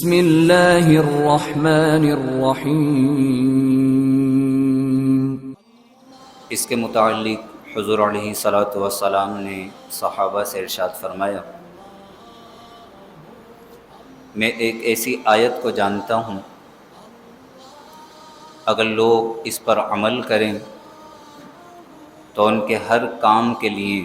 بسم اللہ الرحمن الرحیم۔ اس کے متعلق حضور علیہ الصلاۃ والسلام نے صحابہ سے ارشاد فرمایا، میں ایک ایسی آیت کو جانتا ہوں اگر لوگ اس پر عمل کریں تو ان کے ہر کام کے لیے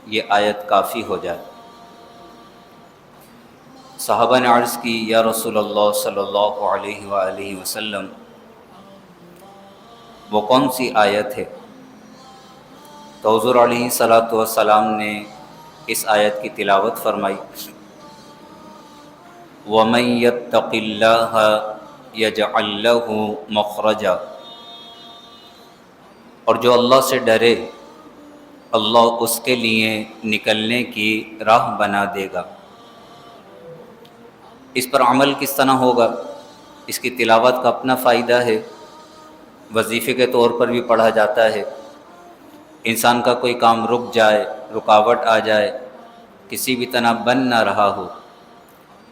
یہ آیت کافی ہو جائے۔ صحابہ نے عرض کی، یا رسول اللہ صلی اللہ علیہ وآلہ وسلم، وہ کون سی آیت ہے؟ تو حضور علیہ الصلاۃ والسلام نے اس آیت کی تلاوت فرمائی، وَمَن يَتَّقِ اللَّهَ يَجْعَل لَّهُ مَخْرَجًا، اور جو اللہ سے ڈرے اللہ اس کے لیے نکلنے کی راہ بنا دے گا۔ اس پر عمل کس طرح ہوگا؟ اس کی تلاوت کا اپنا فائدہ ہے، وظیفے کے طور پر بھی پڑھا جاتا ہے۔ انسان کا کوئی کام رک جائے، رکاوٹ آ جائے، کسی بھی طرح بن نہ رہا ہو،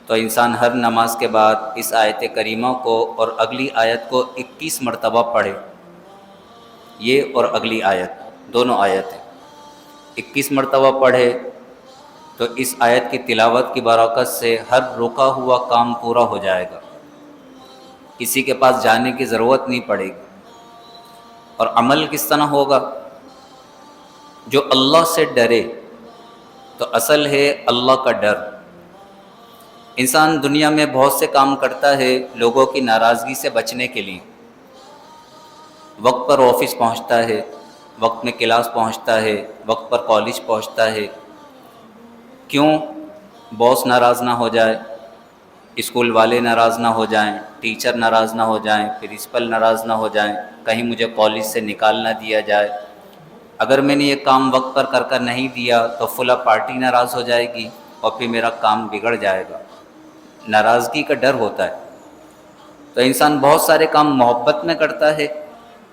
تو انسان ہر نماز کے بعد اس آیت کریمہ کو اور اگلی آیت کو 21 مرتبہ پڑھے۔ یہ اور اگلی آیت دونوں آیت ہیں، 21 مرتبہ پڑھے تو اس آیت کی تلاوت کی برکت سے ہر رکا ہوا کام پورا ہو جائے گا، کسی کے پاس جانے کی ضرورت نہیں پڑے گی۔ اور عمل کس طرح ہوگا؟ جو اللہ سے ڈرے، تو اصل ہے اللہ کا ڈر۔ انسان دنیا میں بہت سے کام کرتا ہے لوگوں کی ناراضگی سے بچنے کے لیے، وقت پر آفس پہنچتا ہے، وقت میں کلاس پہنچتا ہے، وقت پر کالج پہنچتا ہے۔ کیوں؟ باس ناراض نہ ہو جائے، اسکول والے ناراض نہ ہو جائیں، ٹیچر ناراض نہ ہو جائیں، پرنسپل ناراض نہ ہو جائیں، کہیں مجھے کالج سے نکال نہ دیا جائے۔ اگر میں نے یہ کام وقت پر کر نہیں دیا تو فلاں پارٹی ناراض ہو جائے گی اور پھر میرا کام بگڑ جائے گا۔ ناراضگی کا ڈر ہوتا ہے، تو انسان بہت سارے کام محبت میں کرتا ہے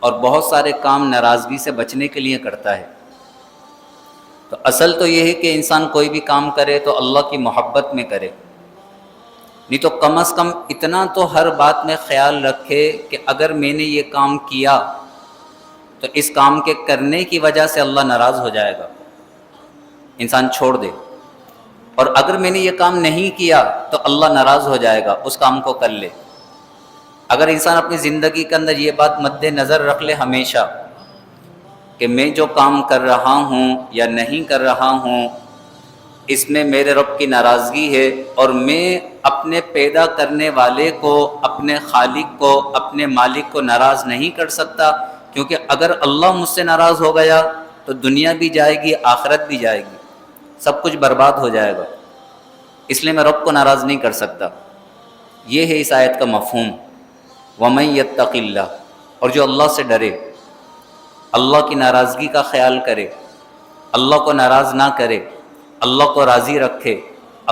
اور بہت سارے کام ناراضگی سے بچنے کے لیے کرتا ہے۔ تو اصل تو یہ ہے کہ انسان کوئی بھی کام کرے تو اللہ کی محبت میں کرے، نہیں تو کم از کم اتنا تو ہر بات میں خیال رکھے کہ اگر میں نے یہ کام کیا تو اس کام کے کرنے کی وجہ سے اللہ ناراض ہو جائے گا، انسان چھوڑ دے۔ اور اگر میں نے یہ کام نہیں کیا تو اللہ ناراض ہو جائے گا، اس کام کو کر لے۔ اگر انسان اپنی زندگی کے اندر یہ بات مد نظر رکھ لے ہمیشہ کہ میں جو کام کر رہا ہوں یا نہیں کر رہا ہوں اس میں میرے رب کی ناراضگی ہے، اور میں اپنے پیدا کرنے والے کو، اپنے خالق کو، اپنے مالک کو ناراض نہیں کر سکتا، کیونکہ اگر اللہ مجھ سے ناراض ہو گیا تو دنیا بھی جائے گی، آخرت بھی جائے گی، سب کچھ برباد ہو جائے گا۔ اس لیے میں رب کو ناراض نہیں کر سکتا۔ یہ ہے اس آیت کا مفہوم، وَمَن يَتَّقِ اللَّهَ، اور جو اللہ سے ڈرے، اللہ کی ناراضگی کا خیال کرے، اللہ کو ناراض نہ کرے، اللہ کو راضی رکھے،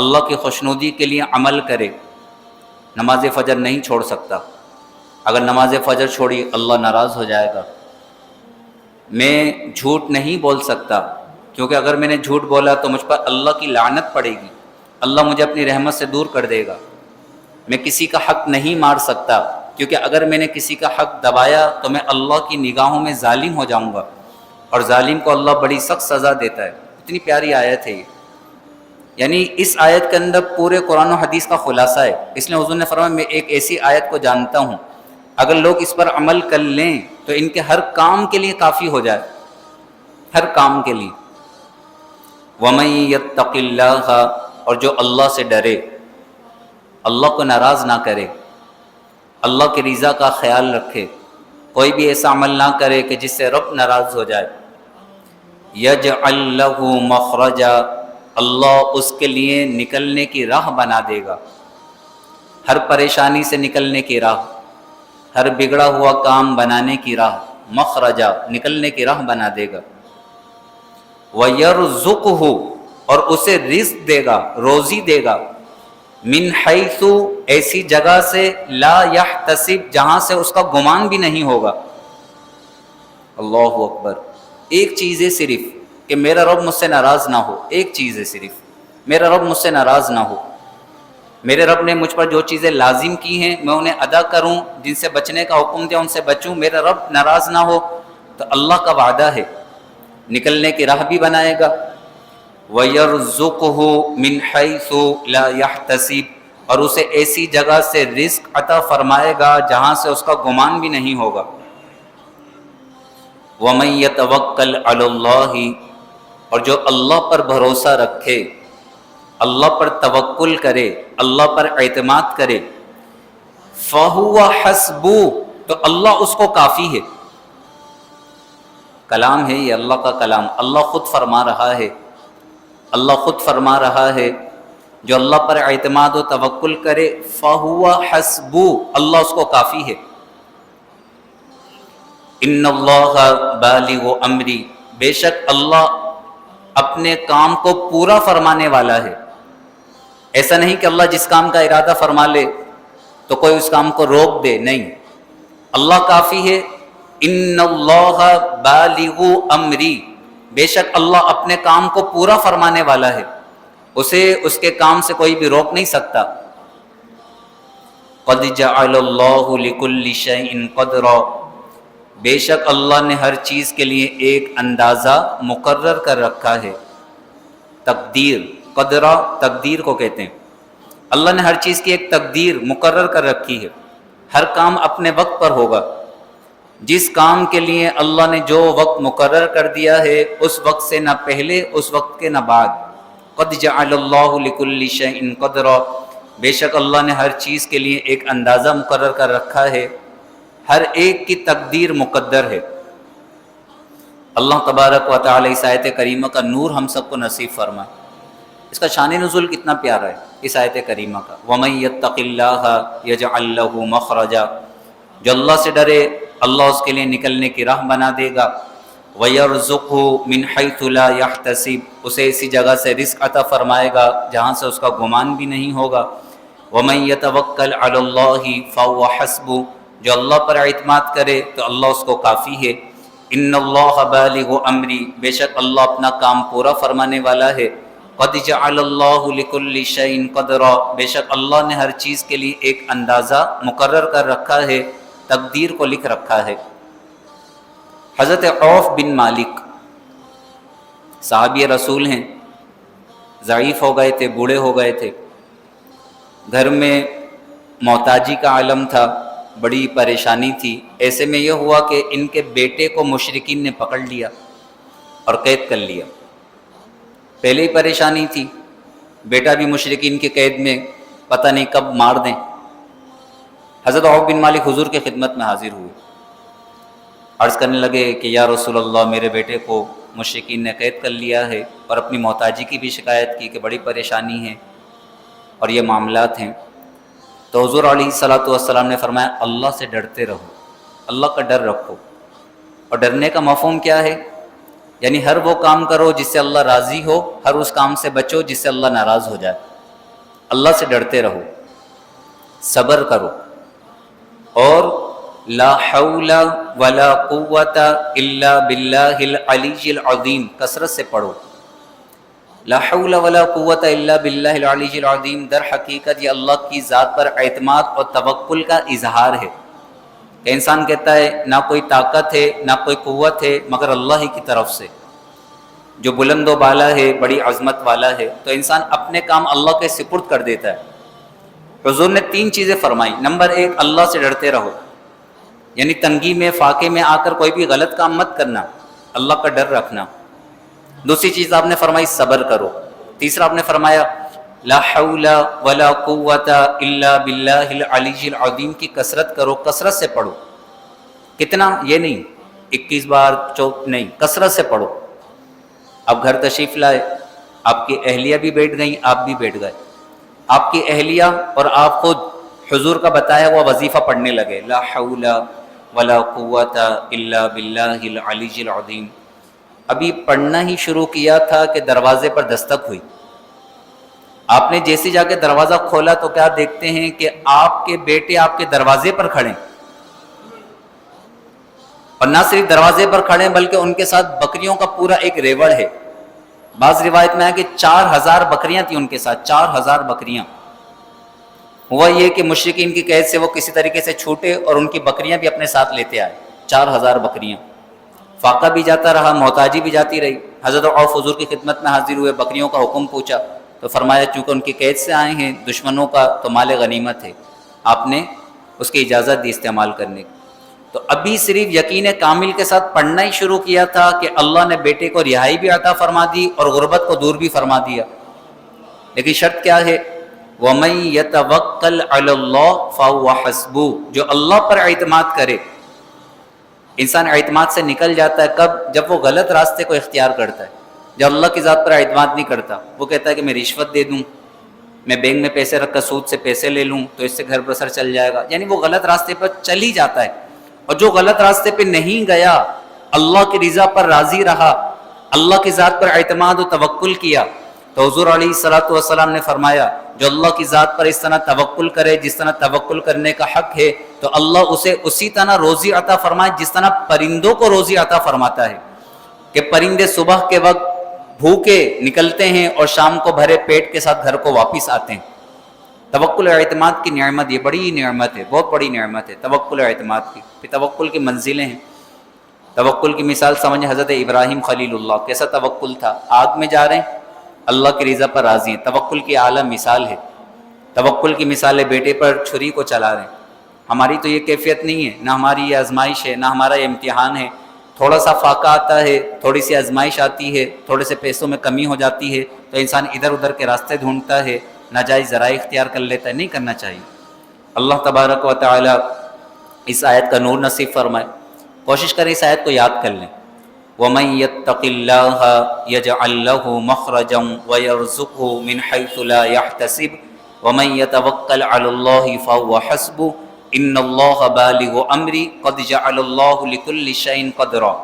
اللہ کی خوشنودی کے لیے عمل کرے۔ نماز فجر نہیں چھوڑ سکتا، اگر نماز فجر چھوڑی اللہ ناراض ہو جائے گا۔ میں جھوٹ نہیں بول سکتا، کیونکہ اگر میں نے جھوٹ بولا تو مجھ پر اللہ کی لعنت پڑے گی، اللہ مجھے اپنی رحمت سے دور کر دے گا۔ میں کسی کا حق نہیں مار سکتا، کیونکہ اگر میں نے کسی کا حق دبایا تو میں اللہ کی نگاہوں میں ظالم ہو جاؤں گا، اور ظالم کو اللہ بڑی سخت سزا دیتا ہے۔ اتنی پیاری آیت ہے یہ، یعنی اس آیت کے اندر پورے قرآن و حدیث کا خلاصہ ہے۔ اس لیے حضور نے فرمایا میں ایک ایسی آیت کو جانتا ہوں اگر لوگ اس پر عمل کر لیں تو ان کے ہر کام کے لیے کافی ہو جائے، ہر کام کے لیے۔ وَمَن يَتَّقِ اللَّهَ، اور جو اللہ سے ڈرے، اللہ کو ناراض نہ کرے، اللہ کی رضا کا خیال رکھے، کوئی بھی ایسا عمل نہ کرے کہ جس سے رب ناراض ہو جائے۔ يَجْعَل لَّهُ مَخْرَجًا، اللہ اس کے لیے نکلنے کی راہ بنا دے گا، ہر پریشانی سے نکلنے کی راہ، ہر بگڑا ہوا کام بنانے کی راہ، مخرجا نکلنے کی راہ بنا دے گا۔ وَيَرْزُقْهُ، اور اسے رزق دے گا، روزی دے گا، من حیث، ایسی جگہ سے، لا یحتسب، جہاں سے اس کا گمان بھی نہیں ہوگا۔ اللہ اکبر۔ ایک چیز ہے صرف کہ میرا رب مجھ سے ناراض نہ ہو، ایک چیز ہے صرف، میرا رب مجھ سے ناراض نہ ہو۔ میرے رب نے مجھ پر جو چیزیں لازم کی ہیں میں انہیں ادا کروں، جن سے بچنے کا حکم دیا ان سے بچوں، میرا رب ناراض نہ ہو۔ تو اللہ کا وعدہ ہے نکلنے کی راہ بھی بنائے گا، وَيَرْزُقْهُ مِنْ حَيْثُ لَا يَحْتَسِبُ، اور اسے ایسی جگہ سے رزق عطا فرمائے گا جہاں سے اس کا گمان بھی نہیں ہوگا۔ وَمَن يَتَوَكَّلْ عَلَى اللَّهِ، اور جو اللہ پر بھروسہ رکھے، اللہ پر توکل کرے، اللہ پر اعتماد کرے، فَهُوَ حَسْبُهُ، تو اللہ اس کو کافی ہے۔ کلام ہے یہ اللہ کا کلام، اللہ خود فرما رہا ہے، اللہ خود فرما رہا ہے جو اللہ پر اعتماد و توکل کرے فَهُوَ حَسْبُهُ، اللہ اس کو کافی ہے۔ ان اللہ بالغ امری، بے شک اللہ اپنے کام کو پورا فرمانے والا ہے۔ ایسا نہیں کہ اللہ جس کام کا ارادہ فرما لے تو کوئی اس کام کو روک دے، نہیں، اللہ کافی ہے۔ ان اللہ بالغ امری، بے شک اللہ اپنے کام کو پورا فرمانے والا ہے، اسے اس کے کام سے کوئی بھی روک نہیں سکتا۔ قد جعل اللہ لکل شیء قدرا، بے شک اللہ نے ہر چیز کے لیے ایک اندازہ مقرر کر رکھا ہے۔ تقدیر، قدرہ تقدیر کو کہتے ہیں۔ اللہ نے ہر چیز کی ایک تقدیر مقرر کر رکھی ہے، ہر کام اپنے وقت پر ہوگا۔ جس کام کے لیے اللہ نے جو وقت مقرر کر دیا ہے اس وقت سے نہ پہلے اس وقت کے نہ بعد۔ قد جعل اللہ لکل شیء قدرا، بے شک اللہ نے ہر چیز کے لیے ایک اندازہ مقرر کر رکھا ہے، ہر ایک کی تقدیر مقدر ہے۔ اللہ تبارک و تعالی اس آیت کریمہ کا نور ہم سب کو نصیب فرمائے۔ اس کا شان نزول کتنا پیارا ہے اس آیت کریمہ کا، وَمَن يَتَّقِ اللَّهَ يَجْعَل لَّهُ مَخْرَجًا، جو اللہ سے ڈرے اللہ اس کے لیے نکلنے کی راہ بنا دے گا۔ وَيَرْزُقْهُ مِنْ حَيْثُ لَا يَحْتَسِبُ، اسے اسی جگہ سے رزق عطا فرمائے گا جہاں سے اس کا گمان بھی نہیں ہوگا۔ وَمَن يَتَوَكَّلْ عَلَى اللَّهِ فَهُوَ حَسْبُهُ، جو اللہ پر اعتماد کرے تو اللہ اس کو کافی ہے۔ ان اللہ بالغ امری، بے شک اللہ اپنا کام پورا فرمانے والا ہے۔ قد جعل اللہ لکل شیء قدرا، بے شک اللہ نے ہر چیز کے لیے ایک اندازہ مقرر کر رکھا ہے، تقدیر کو لکھ رکھا ہے۔ حضرت عوف بن مالک صحابی رسول ہیں، ضعیف ہو گئے تھے، بوڑھے ہو گئے تھے، گھر میں محتاجی کا عالم تھا، بڑی پریشانی تھی۔ ایسے میں یہ ہوا کہ ان کے بیٹے کو مشرکین نے پکڑ لیا اور قید کر لیا۔ پہلے ہی پریشانی تھی، بیٹا بھی مشرکین کی قید میں، پتہ نہیں کب مار دیں۔ حضرت عوف بن مالک حضور کی خدمت میں حاضر ہوئے، عرض کرنے لگے کہ یا رسول اللہ، میرے بیٹے کو مشرکین نے قید کر لیا ہے، اور اپنی محتاجی کی بھی شکایت کی کہ بڑی پریشانی ہے اور یہ معاملات ہیں۔ تو حضور علیہ الصلوۃ والسلام نے فرمایا اللہ سے ڈرتے رہو، اللہ کا ڈر رکھو۔ اور ڈرنے کا مفہوم کیا ہے؟ یعنی ہر وہ کام کرو جس سے اللہ راضی ہو، ہر اس کام سے بچو جس سے اللہ ناراض ہو جائے۔ اللہ سے ڈرتے رہو، صبر کرو، اور لا حول ولا قوت الا باللہ العلی العظیم کثرت سے پڑھو۔ لا حول ولا قوت الا باللہ العلی العظیم در حقیقت یہ اللہ کی ذات پر اعتماد اور توکل کا اظہار ہے کہ انسان کہتا ہے نہ کوئی طاقت ہے نہ کوئی قوت ہے مگر اللہ ہی کی طرف سے، جو بلند و بالا ہے، بڑی عظمت والا ہے۔ تو انسان اپنے کام اللہ کے سپرد کر دیتا ہے۔ حضور نے 3 چیزیں فرمائی۔ نمبر 1، اللہ سے ڈرتے رہو، یعنی تنگی میں فاقے میں آ کر کوئی بھی غلط کام مت کرنا، اللہ کا ڈر رکھنا۔ دوسری چیز آپ نے فرمائی صبر کرو۔ تیسرا آپ نے فرمایا لا حول ولا قوت الا باللہ العلی العظیم کی کثرت کرو، کثرت سے پڑھو۔ کتنا؟ یہ نہیں 21 بار نہیں، کثرت سے پڑھو۔ اب گھر تشریف لائے، آپ کی اہلیہ بھی بیٹھ گئیں، آپ بھی بیٹھ گئے، آپ کی اہلیہ اور آپ خود حضور کا بتایا ہوا وظیفہ پڑھنے لگے، لا حول ولا قوت الا باللہ العلی العظیم۔ ابھی پڑھنا ہی شروع کیا تھا کہ دروازے پر دستک ہوئی۔ آپ نے جیسے جا کے دروازہ کھولا تو کیا دیکھتے ہیں کہ آپ کے بیٹے آپ کے دروازے پر کھڑے، اور نہ صرف دروازے پر کھڑے بلکہ ان کے ساتھ بکریوں کا پورا ایک ریوڑ ہے۔ بعض روایت میں ہے کہ 4000 بکریاں تھیں ان کے ساتھ، 4000 بکریاں۔ ہوا یہ کہ مشرکین کی قید سے وہ کسی طریقے سے چھوٹے اور ان کی بکریاں بھی اپنے ساتھ لیتے آئے، 4000 بکریاں۔ فاقہ بھی جاتا رہا، محتاجی بھی جاتی رہی۔ حضرت عوف حضور کی خدمت میں حاضر ہوئے، بکریوں کا حکم پوچھا تو فرمایا چونکہ ان کی قید سے آئے ہیں دشمنوں کا تو مال غنیمت ہے، آپ نے اس کی اجازت دی استعمال کرنے کی۔ تو ابھی صرف یقین کامل کے ساتھ پڑھنا ہی شروع کیا تھا کہ اللہ نے بیٹے کو رہائی بھی عطا فرما دی اور غربت کو دور بھی فرما دیا۔ لیکن شرط کیا ہے؟ وَمَن يَتَوَكَّلْ عَلَى اللَّهِ فَهُوَ حَسْبُهُ، جو اللہ پر اعتماد کرے۔ انسان اعتماد سے نکل جاتا ہے کب؟ جب وہ غلط راستے کو اختیار کرتا ہے، جب اللہ کی ذات پر اعتماد نہیں کرتا، وہ کہتا ہے کہ میں رشوت دے دوں، میں بینک میں پیسے رکھ کر سود سے پیسے لے لوں تو اس سے گھر بسر چل جائے گا، یعنی وہ غلط راستے پر چل ہی جاتا ہے۔ اور جو غلط راستے پہ نہیں گیا، اللہ کی رضا پر راضی رہا، اللہ کی ذات پر اعتماد و توکل کیا، تو حضور علیہ الصلوۃ والسلام نے فرمایا جو اللہ کی ذات پر اس طرح توکل کرے جس طرح توکل کرنے کا حق ہے، تو اللہ اسے اسی طرح روزی عطا فرمائے جس طرح پرندوں کو روزی عطا فرماتا ہے، کہ پرندے صبح کے وقت بھوکے نکلتے ہیں اور شام کو بھرے پیٹ کے ساتھ گھر کو واپس آتے ہیں۔ توکل اور اعتماد کی نعمت، یہ بڑی نعمت ہے، بہت بڑی نعمت ہے توکل اور اعتماد کی۔ پھر توکل کی منزلیں ہیں۔ توکل کی مثال سمجھ حضرت ابراہیم خلیل اللہ، کیسا توکل تھا، آگ میں جا رہے ہیں، اللہ کی رضا پر راضی ہیں، توکل کی اعلیٰ مثال ہے۔ توکل کی مثال ہے بیٹے پر چھری کو چلا رہے ہیں۔ ہماری تو یہ کیفیت نہیں ہے، نہ ہماری یہ آزمائش ہے، نہ ہمارا یہ امتحان ہے۔ تھوڑا سا فاقہ آتا ہے، تھوڑی سی آزمائش آتی ہے، تھوڑے سے پیسوں میں کمی ہو جاتی ہے تو انسان ادھر ادھر کے راستے ڈھونڈتا ہے، ناجائز ذرائع اختیار کر لیتا ہے، نہیں کرنا چاہیے۔ اللہ تبارک و تعالی اس آیت کا نور نصیب فرمائے۔ کوشش کریں اس آیت کو یاد کر لیں۔ وَمَن يَتَّقِ اللَّهَ يَجْعَل لَّهُ مَخْرَجًا وَيَرْزُقْهُ مِنْ حَيْثُ لَا يَحْتَسِبُ وَمَن يَتَوَكَّلْ عَلَى اللَّهِ فَهُوَ حَسْبُهُ إِنَّ اللَّهَ بَالِغُ أَمْرِهِ قَدْ جَعَلَ اللَّهُ لِكُلِّ شَيْءٍ قَدْرًا۔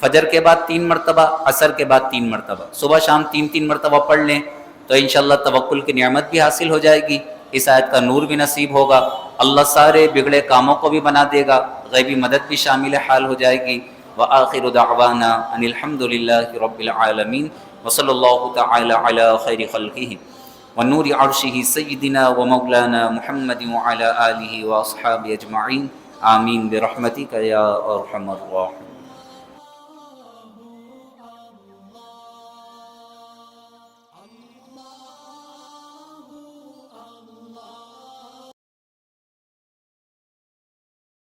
فجر کے بعد 3 مرتبہ، عصر کے بعد 3 مرتبہ، صبح شام 3 مرتبہ پڑھ لیں تو انشاءاللہ توکل کی نعمت بھی حاصل ہو جائے گی، اس آیت کا نور بھی نصیب ہوگا، اللہ سارے بگڑے کاموں کو بھی بنا دے گا، غیبی مدد بھی شامل حال ہو جائے گی۔ وآخر دعوانا ان الحمد للہ رب العالمین وصلی اللہ تعالی علی خیر خلقہ ونور عرشہ سیدنا ومولانا محمد وعلی آلہ واصحابہ اجمعین، آمین برحمتک یا ارحم الراحمین۔